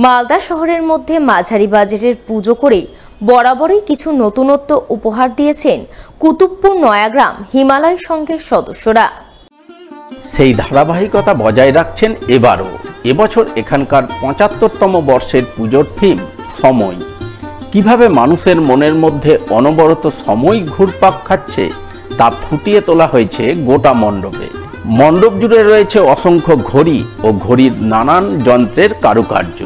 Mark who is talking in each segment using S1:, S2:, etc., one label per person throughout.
S1: মালদা শহরের মধ্যে মাঝারি বাজেটের পুজো করে বরাবরই কিছু নতুনত্ব উপহার দিয়েছেন কুতুবপুর নয়াগ্রাম হিমালয় সংঘের সদস্যরা।
S2: সেই ধারাবাহিকতা বজায় রাখছেন এবারও। এবছর এখানকার ৭৫তম বর্ষের পুজোর থিম সময়। কিভাবে মানুষের মনের মধ্যে অনবরত সময় ঘুরপাক খাচ্ছে তা ফুটিয়ে তোলা হয়েছে গোটা মণ্ডপে। মণ্ডপ জুড়ে রয়েছে অসংখ্য ঘড়ি ও ঘড়ির নানান যন্ত্রের কারুকার্য।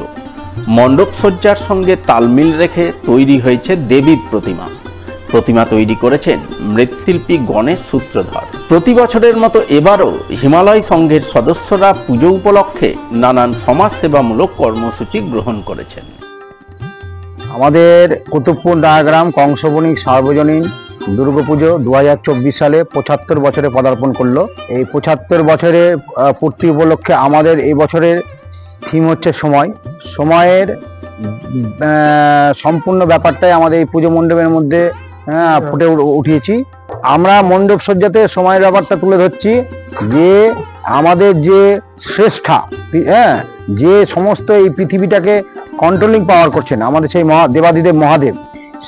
S2: মণ্ডপ সজ্জার সঙ্গে তালমিল রেখে তৈরি হয়েছে দেবীর প্রতিমা তৈরি করেছেন মৃৎশিল্পী গণেশ সূত্রধর। প্রতি বছরের মতো এবারও হিমালয় সংঘের সদস্যরা পুজো উপলক্ষে নানান সমাজসেবামূলক কর্মসূচি গ্রহণ করেছেন।
S3: আমাদের কুতুবপুর নয়াগ্রাম কংসবণিক সার্বজনীন দুর্গাপুজো 2024 সালে 75 বছরে পদার্পণ করলো। এই 75 বছরের পূর্তি উপলক্ষে আমাদের এই বছরের থিম হচ্ছে সময়ের সম্পূর্ণ ব্যাপারটাই আমাদের এই পুজো মণ্ডপের মধ্যে ফুটে উঠিয়েছি। আমরা মণ্ডপ সজ্জাতে সময়ের ব্যাপারটা তুলে ধরছি যে আমাদের যে শ্রেষ্ঠা যে সমস্ত এই পৃথিবীটাকে কন্ট্রোলিং পাওয়ার করছেন আমাদের সেই দেবাদিদেব মহাদেব,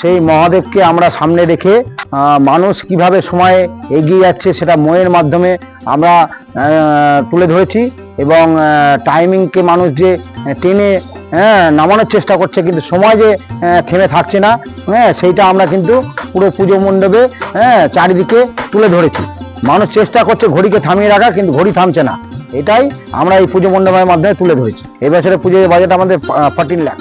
S3: সেই মহাদেবকে আমরা সামনে রেখে মানুষ কিভাবে সময়ে এগিয়ে যাচ্ছে সেটা ময়ের মাধ্যমে আমরা তুলে ধরেছি। এবং টাইমিংকে মানুষ যে টেনে নামানোর চেষ্টা করছে কিন্তু সময় যে থেমে থাকছে না, সেইটা আমরা কিন্তু পুরো পুজো মণ্ডপে চারিদিকে তুলে ধরেছি। মানুষ চেষ্টা করছে ঘড়িকে থামিয়ে রাখার, কিন্তু ঘড়ি থামছে না। এটাই আমরা এই পুজো মণ্ডপের মাধ্যমে তুলে ধরেছি। এবছরের পুজোর বাজেট আমাদের 14 লাখ।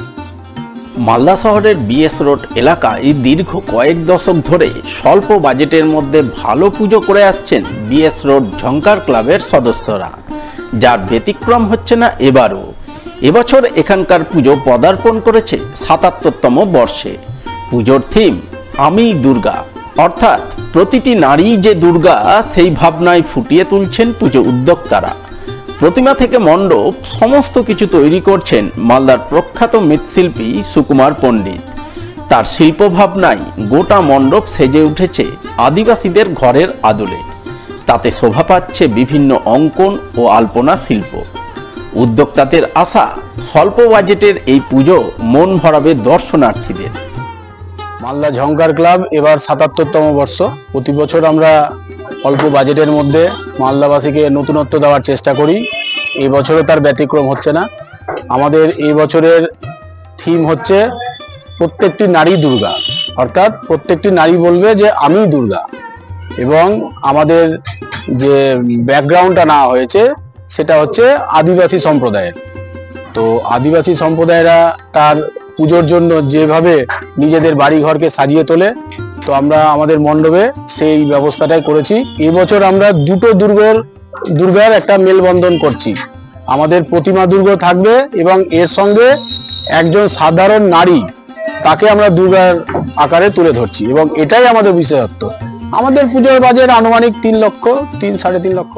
S2: মালদা শহরের বিএস রোড এলাকায় দীর্ঘ কয়েক দশক ধরে স্বল্প বাজেটের মধ্যে ভালো পুজো করে আসছেন বিএস রোড ঝঙ্কার ক্লাবের সদস্যরা, যার ব্যতিক্রম হচ্ছে না এবারও। এবছর এখানকার পুজো পদার্পণ করেছে ৭৭তম বর্ষে। পুজোর থিম আমি দুর্গা, অর্থাৎ প্রতিটি নারী যে দুর্গা সেই ভাবনায় ফুটিয়ে তুলছেন পুজো উদ্যোক্তারা। প্রতিমা থেকে মণ্ডপ সমস্ত কিছু তৈরি করছেন মালদার প্রখ্যাত মৃৎশিল্পী সুকুমার পণ্ডিত। তার শিল্প ভাবনায় গোটা মণ্ডপ সেজে উঠেছে আদিবাসীদের ঘরের আদলে। তাতে শোভা পাচ্ছে বিভিন্ন অঙ্কন ও আলপনা শিল্প। উদ্যোক্তাদের আশা, স্বল্প বাজেটের এই পুজো মন ভরাবে দর্শনার্থীদের।
S4: মালদা ঝঙ্কার ক্লাব এবার ৭৭তম বর্ষ। প্রতি বছর আমরা অল্প বাজেটের মধ্যে মালদাবাসীকে নতুনত্ব দেওয়ার চেষ্টা করি। এই বছরও তার ব্যতিক্রম হচ্ছে না। আমাদের এই বছরের থিম হচ্ছে প্রত্যেকটি নারী দুর্গা, অর্থাৎ প্রত্যেকটি নারী বলবে যে আমি দুর্গা। এবং আমাদের যে ব্যাকগ্রাউন্ডটা নেওয়া হয়েছে সেটা হচ্ছে আদিবাসী সম্প্রদায়ের। তো আদিবাসী সম্প্রদায়েরা তার পুজোর জন্য যেভাবে নিজেদের বাড়িঘরকে সাজিয়ে তোলে, তো আমরা আমাদের মণ্ডপে সেই ব্যবস্থাটাই করেছি। এবছর আমরা দুটো দুর্গার একটা মেলবন্ধন করছি। আমাদের প্রতিমা দুর্গা থাকবে এবং এর সঙ্গে একজন সাধারণ নারী, তাকে আমরা দুর্গার আকারে তুলে ধরছি এবং এটাই আমাদের বিশেষত্ব। আমাদের পুজোর বাজেট আনুমানিক 3 লক্ষ, 3-3.5 লক্ষ।